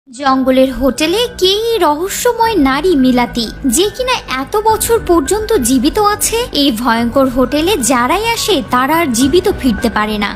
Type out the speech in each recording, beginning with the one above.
জঙ্গলের হোটেলে কে এই রহস্যময় নারী মিলাতি, যে কিনা এত বছর পর্যন্ত জীবিত আছে। এই ভয়ঙ্কর হোটেলে যারাই আসে তারা আর জীবিত ফিরতে পারে না,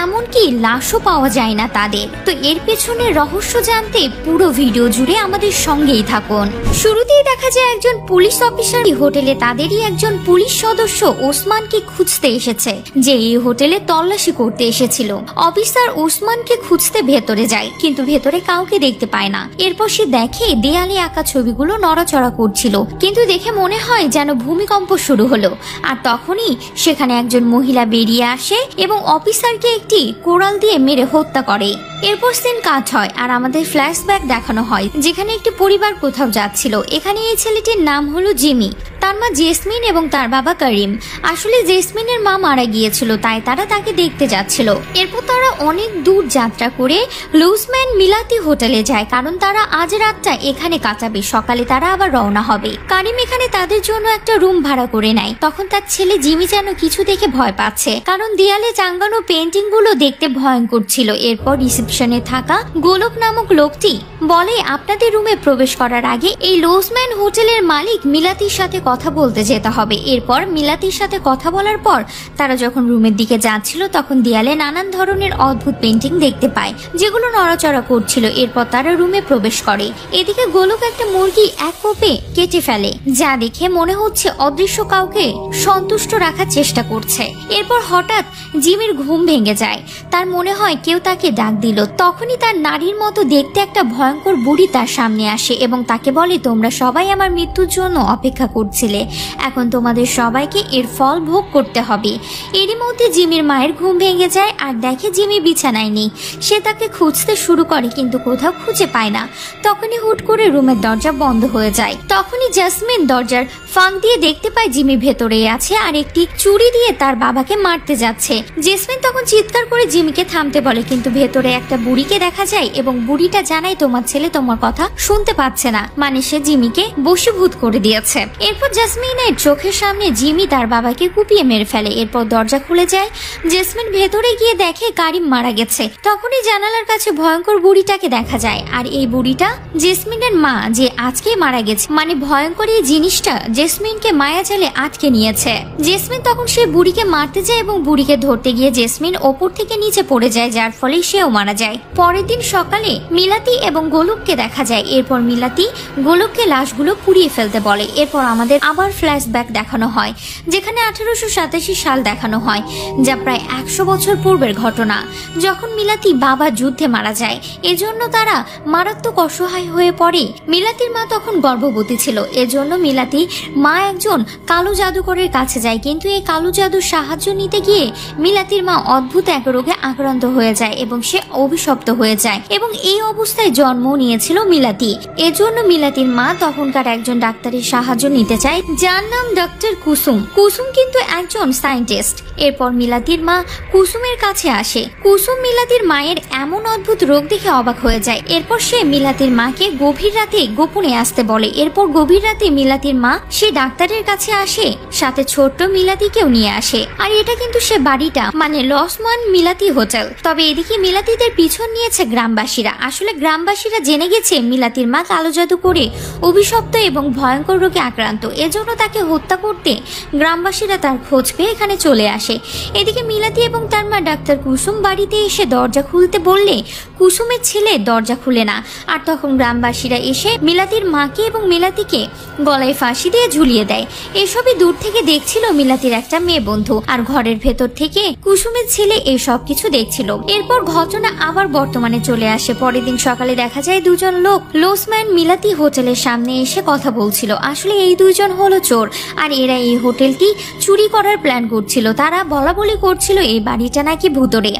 এমনকি লাশও পাওয়া যায় না তাদের। তো এর পেছনে রহস্য জানতে পুরো ভিডিও জুড়ে আমাদের সঙ্গেই থাকুন। শুরুতেই দেখা যায় একজন পুলিশ অফিসার হোটেলে তাদেরই একজন পুলিশ সদস্য ওসমানকে খুঁজতে এসেছে, যে এই হোটেলে তল্লাশি করতে এসেছিল। অফিসার ওসমানকে খুঁজতে ভেতরে যায়, কিন্তু ভেতরে কাউকে দেখতে পায় না। এরপর সে দেখে দেয়ালে আঁকা ছবিগুলো নড়াচড়া করছিল, কিন্তু দেখে মনে হয় যেন ভূমিকম্প শুরু হলো। আর তখনই সেখানে একজন মহিলা বেরিয়ে আসে এবং অফিসারকে একটি কোড়াল দিয়ে মেরে হত্যা করে। এরপর সিন কাট হয় আর আমাদের ফ্ল্যাশব্যাক দেখানো হয়, যেখানে একটি পরিবার কোথাও যাচ্ছিল। এখানে এই ছেলেটির নাম হলো জিমি, তার মা জেসমিন এবং তার বাবা করিম। আসলে জেসমিনের মা মারা গিয়েছিল, তাই তারা তাকে দেখতে যাচ্ছিল। এরপর তারা অনেক দূর যাত্রা করে লুজম্যান মিলাতি হোটেলে যায়, কারণ তারা আজ রাতটা এখানে কাটাবে। সকালে তারা আবার রওনা হবে। কারিম এখানে তাদের জন্য একটা রুম ভাড়া করে নেয়। তখন তার ছেলে জিমি যেন কিছু দেখে ভয় পাচ্ছে, কারণ দেয়ালে টাঙ্গানো পেন্টিং গুলো দেখতে ভয়ঙ্কর ছিল। এরপর রিসেপশনে থাকা গোলক নামক লোকটি বলে, আপনাদের রুমে প্রবেশ করার আগে এই লুজম্যান হোটেলের মালিক মিলাতির সাথে কথা বলতে যেতে হবে। এরপর মিলাতির সাথে কথা বলার পর তারা যখন রুমের দিকে যাচ্ছিল, তখন দেয়ালে নানান ধরনের অদ্ভুত পেন্টিং দেখতে পায়, যেগুলো নড়াচড়া করছিল। এরপর তারা রুমে প্রবেশ করে। এদিকে গোলক একটা মুরগি এক কোপে কেটে ফেলে, যা দেখে মনে হচ্ছে অদৃশ্য কাউকে সন্তুষ্ট রাখার চেষ্টা করছে। এরপর হঠাৎ জিমির ঘুম ভেঙে যায়, তার মনে হয় কেউ তাকে ডাক দিল। তখনই তার নারীর মতো দেখতে একটা ভয়ঙ্কর বুড়ি তার সামনে আসে এবং তাকে বলে, তোমরা সবাই আমার মৃত্যুর জন্য অপেক্ষা করছিলে, এখন তোমাদের সবাইকে এর ফল ভোগ করতে হবে। এরই মধ্যে জিমির মায়ের ঘুম ভেঙে যায় আর দেখে জিমি বিছানায় নেই। সে তাকে খুঁজতে শুরু করে, কিন্তু কোথাও খুঁজে পায় না। তখনই হুট করে রুমের দরজা বন্ধ হয়ে যায়। তখনই জাসমিন দরজার ফাঁক দিয়ে দেখতে পায় জিমি ভেতরেই আছে আর একটি চুরি দিয়ে তার বাবাকে মারতে যাচ্ছে। জেসমিন তখন চিৎকার করে জিমিকে থামতে বলে, কিন্তু ভেতরে একটা বুড়িকে দেখা যায় এবং বুড়িটা জানায় তোমার ছেলে তোমার কথা শুনতে পাচ্ছে না, মানে সে জিমিকে বশীভূত করে দিয়েছে। এরপর জাসমিনের চোখের সামনে জিমি তার বাবাকে কুপিয়ে মেরে ফেলে। এরপর দরজা খুলে যায়। জেসমিন ভেতরে গিয়ে দেখে কারিম মারা গেছে। তখনই জানালার কাছে ভয়ঙ্কর বুড়িটাকে দেখা যায়, আর এই বুড়িটা জেসমিনের মা, যে আজকে মারা গেছে। মানে ভয়ঙ্কর এই জিনিসটা জেসমিনকে মায়াজালে আটকে নিয়েছে। জেসমিন তখন সেই বুড়িকে মারতে যায় এবং বুড়িকে ধরতে গিয়ে জেসমিন ওপর থেকে নিচে পড়ে যায়, যার ফলে সেও মারা যায়। পরের দিন সকালে মিলাতি এবং গোলককে দেখা যায়। এরপর মিলাতি গোলককে লাশগুলো পুড়িয়ে ফেলতে বলে। এরপর আমাদের আবার ফ্ল্যাশব্যাক দেখানো হয়, যেখানে 1887 সাল দেখানো হয়, যা প্রায় 100 বছর পূর্বের ঘটনা, যখন মিলাতি বাবা যুদ্ধে মারা যায়। এজন্য তারা মারাত্মক অসহায় হয়ে পড়ে। মিলাতির মা তখন গর্ভবতী ছিল, এজন্য মিলাতি মা একজন কালো জাদুকরের কাছে যায়, কিন্তু এই কালো জাদুর সাহায্য নিতে গিয়ে মিলাতির মা অদ্ভুত এক রোগে আক্রান্ত হয়ে যায় এবং সে অভিশপ্ত হয়ে যায়, এবং এই অবস্থায় জন্ম নিয়েছিল মিলাতি। এজন্য মিলাতির মা তখনকার একজন ডাক্তারের সাহায্য নিতে চায়, যার নাম ডক্টর কুসুম। কুসুম কিন্তু একজন সায়েন্টিস্ট। এরপর মিলাতির মা কুসুমের কাছে আসে। কুসুম মিলাতির মায়ের এমন অদ্ভুত রোগ দেখে অবাক হয়ে যায়। এরপর সে মিলাতির মাকে গভীর রাতে গোপনে আসতে বলে। এরপর গভীর রাতে মিলাতির মা সে ডাক্তারের কাছে আসে, সাথে ছোট্ট মিলাতিকেও নিয়ে আসে। আর এটা কিন্তু সে বাড়িটা, মানে লুজম্যান মিলাতি হোটেল। তবে এদিকে মিলাতিদের পিছন নিয়েছে গ্রামবাসীরা। আসলে গ্রামবাসীরা জেনে গেছে মিলাতির মা কালো জাদু করে অভিশপ্ত এবং ভয়ঙ্কর রোগে আক্রান্ত, এজন্য তাকে হত্যা করতে গ্রামবাসীরা তার খোঁজ পেয়ে এখানে চলে আসে। এদিকে মিলাতি এবং তার মা ডাক্তার কুসুম বাড়িতে এসে দরজা খুলতে বললে কুসুমের ছেলে দরজা খুলে না। আর তখন গ্রামবাসীরা এসে মিলাতির মাকে এবং মিলাতিকে গলায় ফাঁসি দিয়ে ঝুলিয়ে দেয়। এসবই দূর থেকে দেখছিল মিলাতির একটা মেয়ে বন্ধু, আর ঘরের ভেতর থেকে কুসুমের ছেলে এসব কিছু দেখছিল। এরপর ঘটনা আবার বর্তমানে চলে আসে। পরের দিন সকালে দেখা যায় দুজন লোক লুজম্যান মিলাতি হোটেলের সামনে এসে কথা বলছিল। আসলে এই দুইজন হলো চোর, আর এরা এই হোটেলটি চুরি করার প্ল্যান করছিল। তারা বলা বলি করছিল এই বাড়িটা নাকি ভুতুড়ে।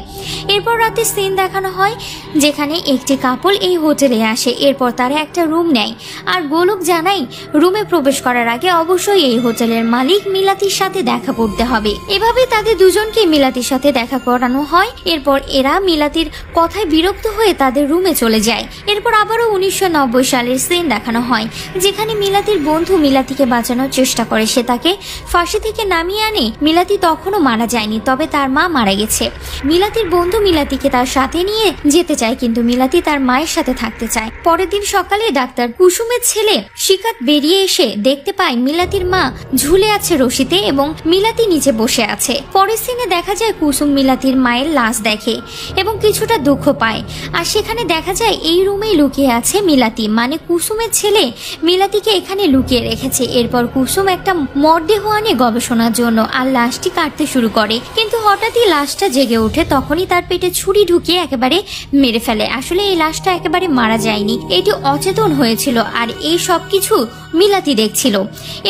এরপর রাতে সিন দেখানো হয়, যেখানে একটি কাপল এই হোটেলে আসে। এরপর তারা একটা রুম নেয়, আর গোলক জানাই রুমে প্রবেশ করার আগে অবশ্যই এই হোটেলের মালিক মিলাতির সাথে দেখা করতে হবে। এভাবে তাদের দুজনকে মিলাতির সাথে দেখা করানো হয়। এরপর এরা মিলাতির কথায় বিরক্ত হয়ে তাদের রুমে চলে যায়। এরপর আবারও 1990 সালের সিন দেখানো হয়, যেখানে মিলাতির বন্ধু মিলাতিকে বাঁচানোর চেষ্টা করে। সে তাকে ফাঁসি থেকে নামিয়ে আনে। মিলাতি তখনও মারা যায়নি, তবে তার মা মারা গেছে। মিলাতির বন্ধু মিলাতিকে তার সাথে নিয়ে যেতে চায়, কিন্তু মিলাতি তার মায়ের সাথে সাথে থাকতে চায়। পরের দিন সকালে ডাক্তার কুসুমের ছেলে শিকাত বেরিয়ে এসে দেখতে পায় মিলাতির মা ঝুলে আছে রশিতে এবং মিলাতি নিচে বসে আছে। পরের সিনে দেখা যায় কুসুম মিলাতির মায়ের লাশ দেখে এবং কিছুটা দুঃখ পায়। আর সেখানে দেখা যায় এই রুমেই লুকিয়ে আছে মিলাতি, মানে কুসুমের ছেলে মিলাতিকে এখানে লুকিয়ে রেখেছে। এরপর কুসুম একটা মরদেহ আনে গবেষণার জন্য আর লাশটি কাটতে শুরু করে, কিন্তু হঠাৎই লাশটা জেগে ওঠে। তখনই তার পেটে ছুরি ঢুকিয়ে একেবারে মেরে ফেলে। আসলে এই লাশটা একেবারে মারা যায়নি, এটি অচেতন হয়েছিল আর এই সব কিছু মিলাতি দেখছিল।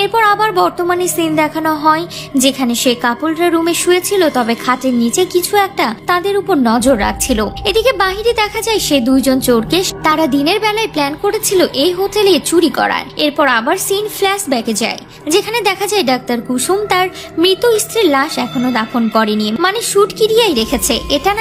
এরপর আবার বর্তমানে সিন দেখানো হয় যেখানে সে কাপলরা রুমে শুয়েছিল, তবে খাটের নিচে কিছু একটা তাদের উপর নজর রাখছিল। এদিকে বাহিরে দেখা যায় সে দুইজন চোরকে তারা দিনের বেলায় প্ল্যান করেছিল এই হোটেলে চুরি করার। এরপর আবার সিন ফ্ল্যাশব্যাকে যায় যেখানে দেখা যায় ডাক্তার কুসুম তার মৃত স্ত্রীর লাশ এখনো দাফন করেনি, মানে শুটকিরিয়াই রেখেছে। এটা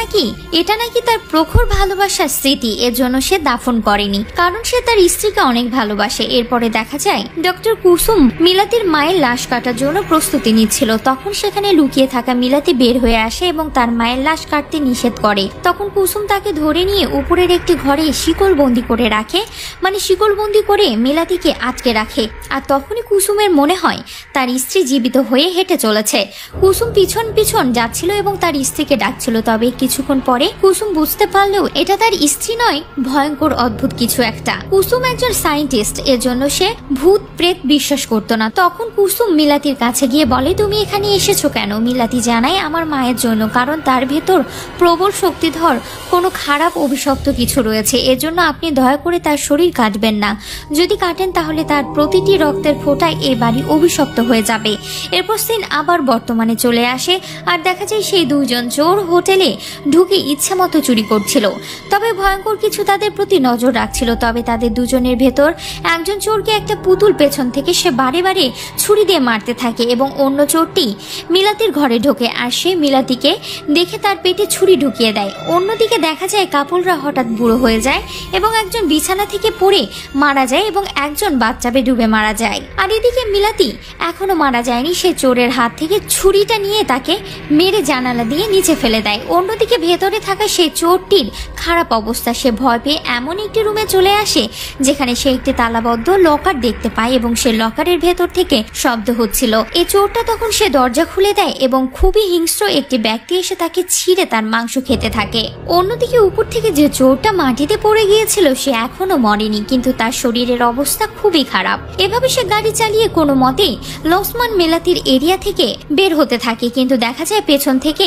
নাকি তার প্রখর ভালোবাসার স্মৃতি, এর জন্য সে দাফন করেনি, কারণ সে তার স্ত্রীকে অনেক ভালোবাসে। এরপরে দেখা যায় ডক্টর কুসুম মিলাতির মায়ের লাশ কাটার জন্য প্রস্তুতি নিচ্ছিল। তখন সেখানে লুকিয়ে থাকা মিলাতি বের হয়ে আসে এবং তার মায়ের লাশ কাটতে নিষেধ করে। তখন কুসুম তাকে ধরে নিয়ে উপরের একটি ঘরে শিকলবন্দি করে রাখে, মানে শিকলবন্দি করে মিলাতিকে আটকে রাখে। আর তখনই কুসুমের মনে হয় তার স্ত্রী জীবিত হয়ে হেঁটে চলেছে। কুসুম পিছন পিছন যাচ্ছিল এবং তার স্ত্রীকে ডাকছিল, তবে কিছুক্ষণ পরে কুসুম বুঝতে পারলেও এটা তার স্ত্রী নয়, ভয়ঙ্কর অদ্ভুত কিছু একটা। কুসুম একজন সায়েন্টিস্ট, এর জন্য সে ভূত প্রেত বিশ্বাস করতো না। তখন কুসুম মিলাতির কাছে গিয়ে বলে, তুমি এখানে এসেছো কেন? মিলাতি জানায়, আমার মায়ের জন্য, কারণ তার ভেতর প্রবল শক্তিধর কোনো খারাপ অভিশপ্ত কিছু রয়েছে, এর জন্য আপনি দয়া করে তার শরীর কাটবেন না। যদি কাটেন তাহলে তার প্রতিটি রক্তের ফোঁটায় এ বাড়ি অভিশপ্ত হয়ে যাবে। এরপর সিন আবার বর্তমানে চলে আসে আর দেখা যায় সেই দুইজন চোর হোটেলে ঢুকে ইচ্ছে মতো চুরি করছিল, তবে ভয়ঙ্কর কিছু তাদের প্রতি নজর রাখছিল। তবে তাদের দুজনের ভেতর একজন চোরকে একটা পুতুল পেছন থেকে সে বারে বারে ছুরি দিয়ে মারতে থাকে এবং অন্য চোরটি মিলাতির ঘরে ঢোকে আর সে মিলাতিকে দেখে তার পেটে ছুরি ঢুকিয়ে দেয়। অন্যদিকে দেখা যায় কাপলরা হঠাৎ বুড়ো হয়ে যায় এবং একজন বিছানা থেকে পড়ে মারা যায় এবং একজন বাথটাবে ডুবে মারা যায়। আর এদিকে মিলাতি এখনো মারা যায়নি, সে চোরের হাত থেকে ছুরিটা নিয়ে তাকে মেরে জানালা দিয়ে নিচে ফেলে দেয়। অন্যদিকে ভেতরে থাকা সেই চোরটির খারাপ অবস্থা, সে ভয় পেয়ে এমন একটি রুমে চলে আসে যেখানে সে একটি তালাবদ্ধ লকার দেখতে পায় এবং সে লকারের ভেতর থেকে শব্দ হচ্ছিল। এই চোরটা তখন সে দরজা খুলে দেয় এবং খুবই হিংস্র একটি ব্যক্তি এসে তাকে ছিঁড়ে তার মাংস খেতে থাকে। অন্যদিকে উপর থেকে যে চোরটা মাটিতে পড়ে গিয়েছিল সে এখনো মরেনি, কিন্তু তার শরীরের অবস্থা খুবই খারাপ। এভাবে সে গাড়ি চালিয়ে কোনো মতেই লসমান মেলাতির এরিয়া থেকে বের হতে থাকে, কিন্তু দেখা যায় পেছন থেকে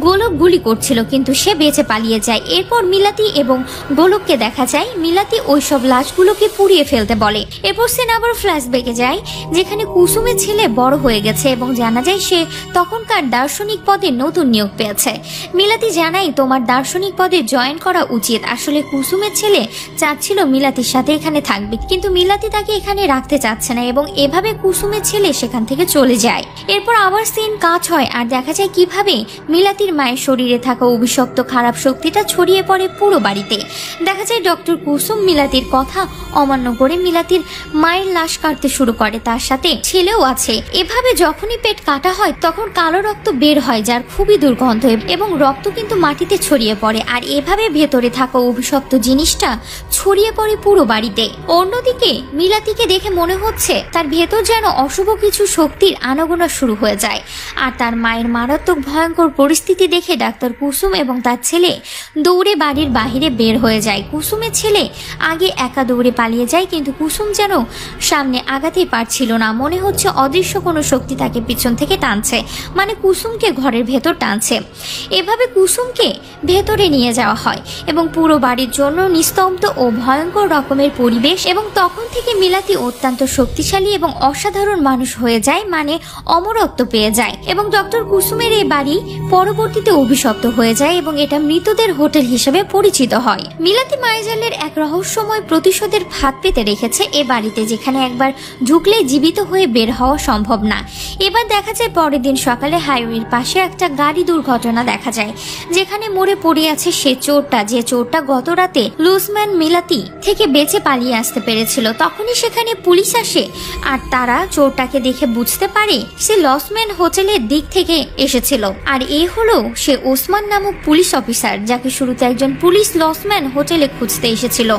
গোলক গুলি করছিল, কিন্তু সে বেঁচে পালিয়ে যায়। এরপর মিলাতি এবং গোলককে দেখা যায় মিলাতি ওইসব লাশগুলোকে পুড়িয়ে ফেলতে বলে। এরপর সিন আবার ফ্ল্যাশব্যাকে যায় যেখানে কুসুমের ছেলে বড় হয়ে গেছে এবং জানা যায় সে তখনকার দার্শনিক পদে নতুন নিয়োগ পেয়েছে। মিলাতি জানাই, তোমার দার্শনিক পদে জয়েন করা উচিত। আসলে কুসুমের ছেলে চাচ্ছিল মিলাতির সাথে এখানে থাকবে, কিন্তু মিলাতি তাকে এখানে রাখতে চাচ্ছে না এবং এভাবে কুসুমের ছেলে সেখান থেকে চলে যায়। এরপর আবার সিন কাজ হয় আর দেখা যায় কিভাবে মিলাতির মায়ের শরীরে থাকা অভিশপ্ত খারাপ শক্তিটা ছড়িয়ে পড়ে পুরো বাড়িতে। দেখা যায় ডক্টর কুসুম মিলাতির কথা অমান্য করে মিলাতির মায়ের লাশ কাটতে শুরু করে, তার সাথে ছেলেও আছে। এভাবে যখনই পেট কাটা হয় তখন কালো রক্ত বের হয় যার খুবই দুর্গন্ধ এবং রক্ত কিন্তু মাটিতে ছড়িয়ে পড়ে আর এভাবে ভেতরে থাকা অভিশপ্ত জিনিসটা ছড়িয়ে পড়ে পুরো বাড়িতে। অন্যদিকে মিলাতিকে দেখে মনে হচ্ছে তার ভেতর যেন অশুভ কিছু শক্তির আনাগোনা শুরু হয়ে যায়। আর তার মায়ের মারাত্মক ভয়ঙ্কর পরিস্থিতি দেখে ডাক্তার কুসুম এবং তার ছেলে দৌড়ে বাড়ির বাহিরে বের হয়ে যায়। কুসুমের ছেলে আগে একা দৌড়ে পালিয়ে যায়, কিন্তু কুসুম যেন সামনে আগাতেই পারছিল না, মনে হচ্ছে অদৃশ্য কোনো শক্তি তাকে পিছন থেকে টানছে, মানে কুসুমকে ঘরের ভেতর টানছে। এভাবে কুসুমকে ভেতরে নিয়ে যাওয়া হয় এবং পুরো বাড়ির জন্য নিস্তব্ধ ও ভয়ঙ্কর রকমের পরিবেশ। এবং তখন থেকে মিলাতি অত্যন্ত শক্তিশালী এবং অসাধারণ মানুষ হয়ে যায়, মানে অমরত্ব পেয়ে যায়। এবং ডক্টর কুসুমের এই বাড়ি পরবর্তীতে অভিশপ্ত হয়ে যায় এবং এটা মৃতদের হোটেল হিসেবে পরিচিত হয়। মিলাতি মায়াজালের এক রহস্যময় প্রতিশোধের ফাঁদ পেতে রেখেছে এ বাড়িতে, যেখানে একবার ঢুকলে জীবিত হয়ে বের হওয়া সম্ভব না। এবার দেখা যায় পরের দিন সকালে হাইওয়ের পাশে একটা গাড়ি দুর্ঘটনা দেখা যায়, যেখানে মরে পড়ে আছে সে চোরটা, যে চোরটা গত রাতে লুসম্যান মিলাতি থেকে বেঁচে পালিয়ে আসতে পেরেছিল। তখনই সেখানে পুলিশ আসে আর তারা চোরটাকে দেখে বুঝতে পারে সে লসম্যান হোটেলের দিক থেকে এসেছিল। আর এ হলো সে ওসমান নামক পুলিশ অফিসার, যাকে শুরুতে একজন পুলিশ লসম্যান হোটেলে খুঁজতে এসেছিল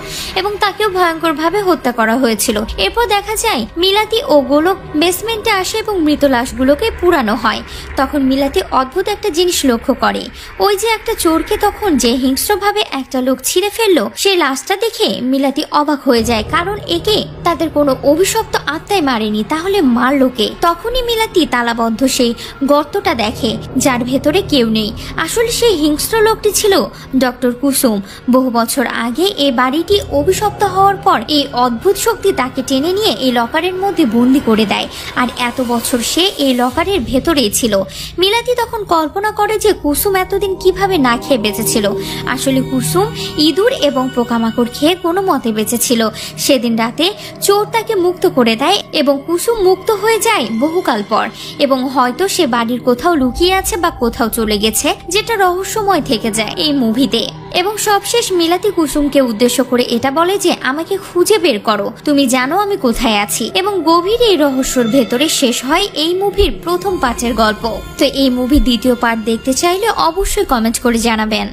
এবং তাকেও ভয়ঙ্করভাবে হত্যা করা হয়েছিল। এরপর দেখা যায় মিলাতি ও গোলক বেসমেন্টে আসে এবং মৃত লাশগুলোকে পুরানো হয়। তখন মিলাতি অদ্ভুত একটা জিনিস লক্ষ্য করে, ওই যে একটা চোরকে তখন যে হিংস্রভাবে একটা লোক ছিঁড়ে ফেললো, সেই লাশটা দেখে মিলাতি অবাক হয়ে যায়, কারণ একে তাদের কোনো অভিশপ্ত আত্মায় মারেনি, তাহলে মারলো কে? তখনই মিলাতি তালাবদ্ধ সেই গর্তটা দেখে, যার ভেতরে কেউ নেই। আসলে সেই হিংস্র লোকটি ছিল ডক্টর কুসুম। বহু বছর আগে এই বাড়িটি অভিশপ্ত হওয়ার পর এই অদ্ভুত শক্তি তাকে টেনে নিয়ে এই লকারের মধ্যে বন্দি করে দেয়, আর এত বছর সে এই লকারের ভেতরেই ছিল। মিলাতি তখন কল্পনা করে যে কুসুম এতদিন কিভাবে না খেয়ে বেঁচেছিল। আসলে কুসুম ইঁদুর এবং পোকামাকড় খেয়ে কোনো মতে বেঁচেছিল। সেদিন রাতে চোর তাকে মুক্ত করে দেয় এবং কুসুম মুক্ত হয়ে যায় বহুকাল পর, এবং হয়তো সে বাড়ির কোথাও লুকিয়ে আছে বা কোথাও চলে গেছে, যেটা রহস্যময় থেকে যায় এই মুভিতে। এবং সবশেষ মিলাতি কুসুমকে উদ্দেশ্য করে এটা বলে যে আমাকে খুঁজে বের করো, তুমি জানো আমি কোথায় আছি। এবং গভীর এই রহস্যের ভেতরে শেষ হয় এই মুভির প্রথম পার্টের গল্প। তো এই মুভির দ্বিতীয় পার্ট দেখতে চাইলে অবশ্যই কমেন্ট করে জানাবেন।